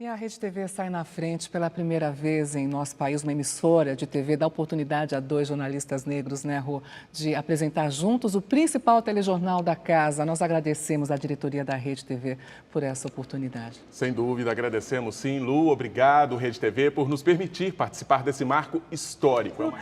E a Rede TV sai na frente pela primeira vez em nosso país, uma emissora de TV dá oportunidade a dois jornalistas negros, né, Rô, de apresentar juntos o principal telejornal da casa. Nós agradecemos à diretoria da Rede TV por essa oportunidade. Sem dúvida, agradecemos sim. Lu, obrigado, Rede TV, por nos permitir participar desse marco histórico.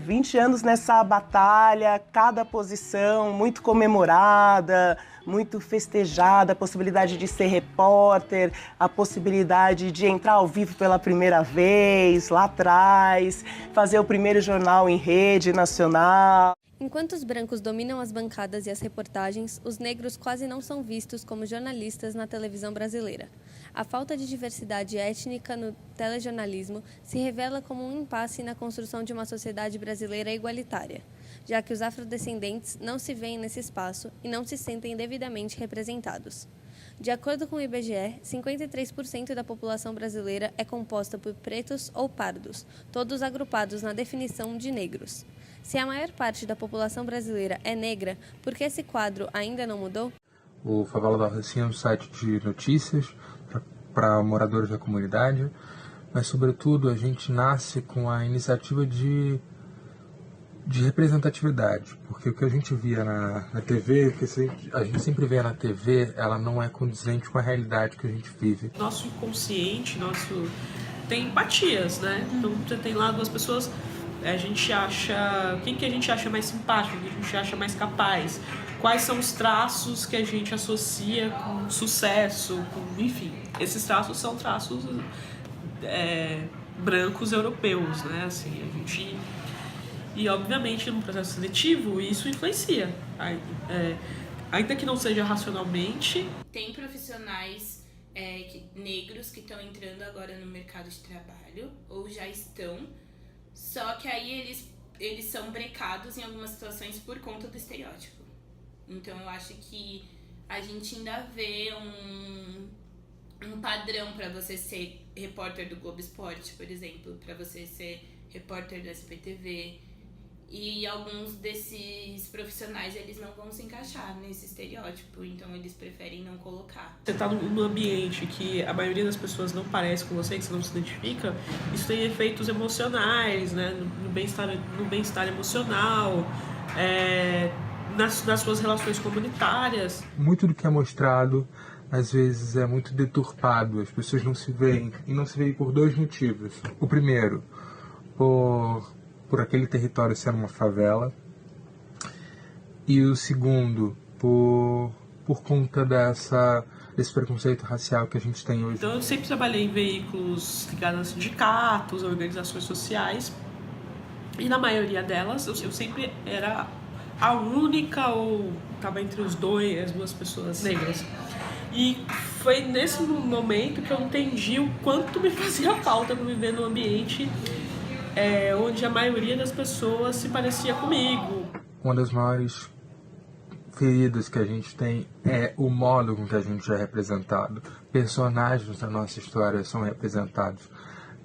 20 anos nessa batalha, cada posição muito comemorada, muito festejada, a possibilidade de ser repórter, a possibilidade de entrar ao vivo pela primeira vez, lá atrás, fazer o primeiro jornal em rede nacional. Enquanto os brancos dominam as bancadas e as reportagens, os negros quase não são vistos como jornalistas na televisão brasileira. A falta de diversidade étnica no telejornalismo se revela como um impasse na construção de uma sociedade brasileira igualitária, já que os afrodescendentes não se veem nesse espaço e não se sentem devidamente representados. De acordo com o IBGE, 53% da população brasileira é composta por pretos ou pardos, todos agrupados na definição de negros. Se a maior parte da população brasileira é negra, por que esse quadro ainda não mudou? O Favela do Arrocinho é um site de notícias para moradores da comunidade, mas, sobretudo, a gente nasce com a iniciativa de representatividade, porque o que a gente via na TV, o que a gente sempre vê na TV, ela não é condizente com a realidade que a gente vive. Nosso inconsciente, tem empatias, né? Então você tem lá duas pessoas, a gente acha, quem que a gente acha mais simpático, quem a gente acha mais capaz, quais são os traços que a gente associa com sucesso, enfim, esses traços são traços brancos europeus, né? Assim, a gente... E, obviamente, no processo seletivo, isso influencia. Ainda que não seja racionalmente. Tem profissionais negros que estão entrando agora no mercado de trabalho, ou já estão, só que aí eles são brecados em algumas situações por conta do estereótipo. Então, eu acho que a gente ainda vê um padrão para você ser repórter do Globo Esporte, por exemplo, para você ser repórter do SPTV. E alguns desses profissionais, eles não vão se encaixar nesse estereótipo, então eles preferem não colocar. Você está num ambiente que a maioria das pessoas não parece com você, que você não se identifica, isso tem efeitos emocionais, né? No bem-estar emocional, nas suas relações comunitárias. Muito do que é mostrado, às vezes, é muito deturpado, as pessoas não se veem, e não se veem por dois motivos. O primeiro, por aquele território ser uma favela, e o segundo, por conta desse preconceito racial que a gente tem hoje. Então eu sempre trabalhei em veículos ligados a sindicatos, a organizações sociais, e na maioria delas eu sempre era a única ou estava entre as duas pessoas negras. E foi nesse momento que eu entendi o quanto me fazia falta para viver num ambiente onde a maioria das pessoas se parecia comigo. Uma das maiores feridas que a gente tem é o modo com que a gente é representado. Personagens da nossa história são representados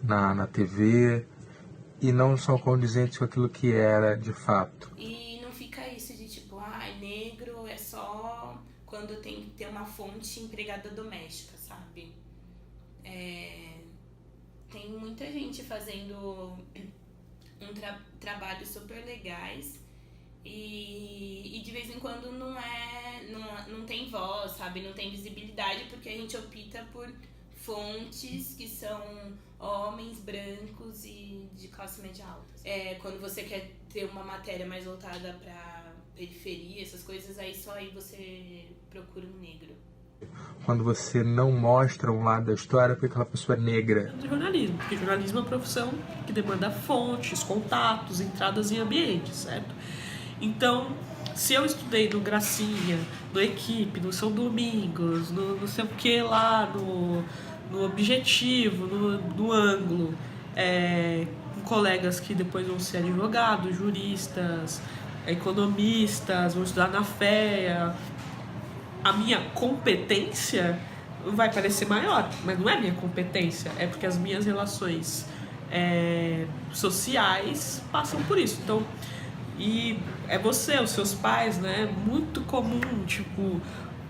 na TV e não são condizentes com aquilo que era de fato. E não fica isso de tipo, negro é só quando tem que ter uma fonte empregada doméstica, sabe? Tem muita gente fazendo trabalhos super legais e de vez em quando não tem voz, sabe? Não tem visibilidade porque a gente opta por fontes que são homens brancos e de classe média alta. Quando você quer ter uma matéria mais voltada para periferia, essas coisas, só aí você procura um negro. Quando você não mostra um lado da história porque aquela pessoa é negra. Jornalismo, porque jornalismo é uma profissão que demanda fontes, contatos, entradas em ambientes, certo? Então, se eu estudei no Gracinha, no Equipe, no São Domingos, no não sei o que lá, no Objetivo, no Ângulo, com colegas que depois vão ser advogados, juristas, economistas, vão estudar na FEA, a minha competência vai parecer maior, mas não é minha competência, é porque as minhas relações sociais passam por isso. Então, e é você, os seus pais, né? Muito comum, tipo,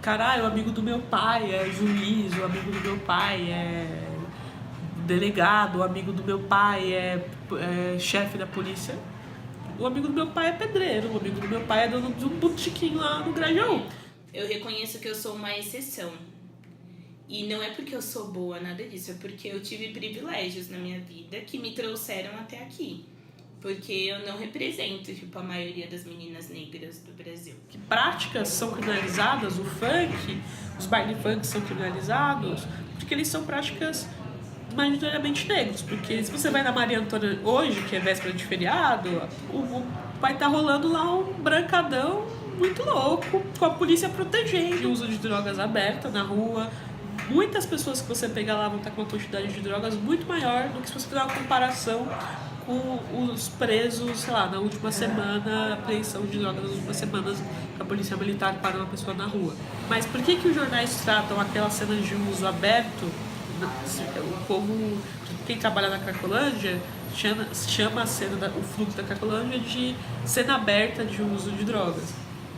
cara, o amigo do meu pai é juiz, o amigo do meu pai é delegado, o amigo do meu pai é chefe da polícia. O amigo do meu pai é pedreiro, o amigo do meu pai é dono de um botequim lá no Grajaú. Eu reconheço que eu sou uma exceção. E não é porque eu sou boa, nada disso. É porque eu tive privilégios na minha vida que me trouxeram até aqui. Porque eu não represento, tipo, a maioria das meninas negras do Brasil. Que práticas são criminalizadas, o funk, os baile funk são criminalizados, porque eles são práticas majoritariamente negros. Porque se você vai na Maria Antônia hoje, que é véspera de feriado, vai estar rolando lá um brancadão muito louco, com a polícia protegendo o uso de drogas aberta na rua. Muitas pessoas que você pegar lá vão estar com uma quantidade de drogas muito maior do que se você fizer uma comparação com os presos, sei lá, na última semana, a apreensão de drogas nas últimas semanas, que a polícia militar para uma pessoa na rua. Mas por que os jornais tratam aquela cena de uso aberto? O povo, quem trabalha na Cracolândia, chama a cena, o fluxo da Cracolândia de cena aberta de uso de drogas.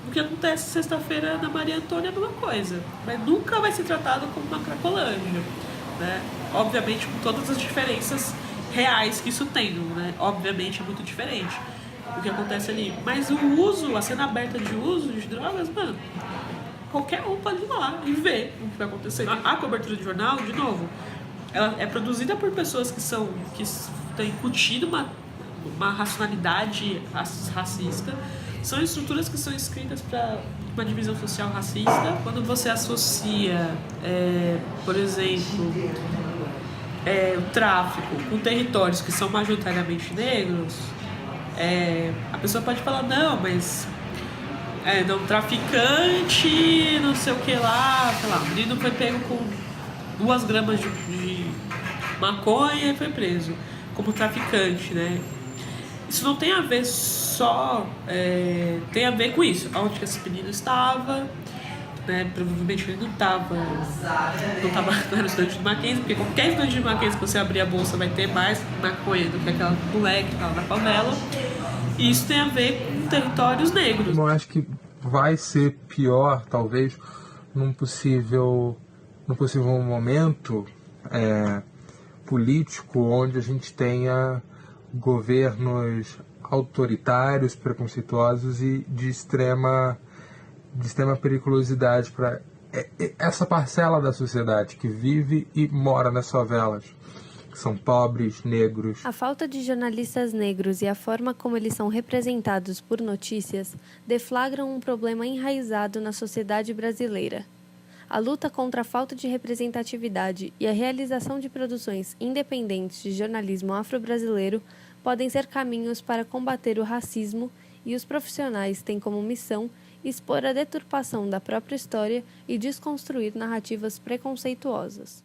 O que acontece sexta-feira na Maria Antônia é a mesma coisa, mas nunca vai ser tratado como uma Cracolândia, né? Obviamente com todas as diferenças reais que isso tem, né? Obviamente é muito diferente o que acontece ali, mas o uso, a cena aberta de uso de drogas, mano, qualquer um pode ir lá e ver o que vai acontecer. A cobertura de jornal, de novo, ela é produzida por pessoas que têm incutido uma racionalidade racista. São estruturas que são escritas para uma divisão social racista. Quando você associa, por exemplo, o tráfico com territórios que são majoritariamente negros, a pessoa pode falar, não, mas não, traficante, não sei o que lá, sei lá, o menino foi pego com 2 gramas de maconha e foi preso como traficante, né? Isso não tem a ver só, tem a ver com isso, onde que esse menino estava, né? Provavelmente ele não era estudante de Mackenzie, porque qualquer estudante de Mackenzie que você abrir a bolsa vai ter mais maconha do que aquela moleque que estava na favela, e isso tem a ver com territórios negros. Eu acho que vai ser pior, talvez, num possível momento político onde a gente tenha governos autoritários, preconceituosos e de extrema periculosidade para essa parcela da sociedade que vive e mora nas favelas, que são pobres, negros. A falta de jornalistas negros e a forma como eles são representados por notícias deflagram um problema enraizado na sociedade brasileira. A luta contra a falta de representatividade e a realização de produções independentes de jornalismo afro-brasileiro podem ser caminhos para combater o racismo, e os profissionais têm como missão expor a deturpação da própria história e desconstruir narrativas preconceituosas.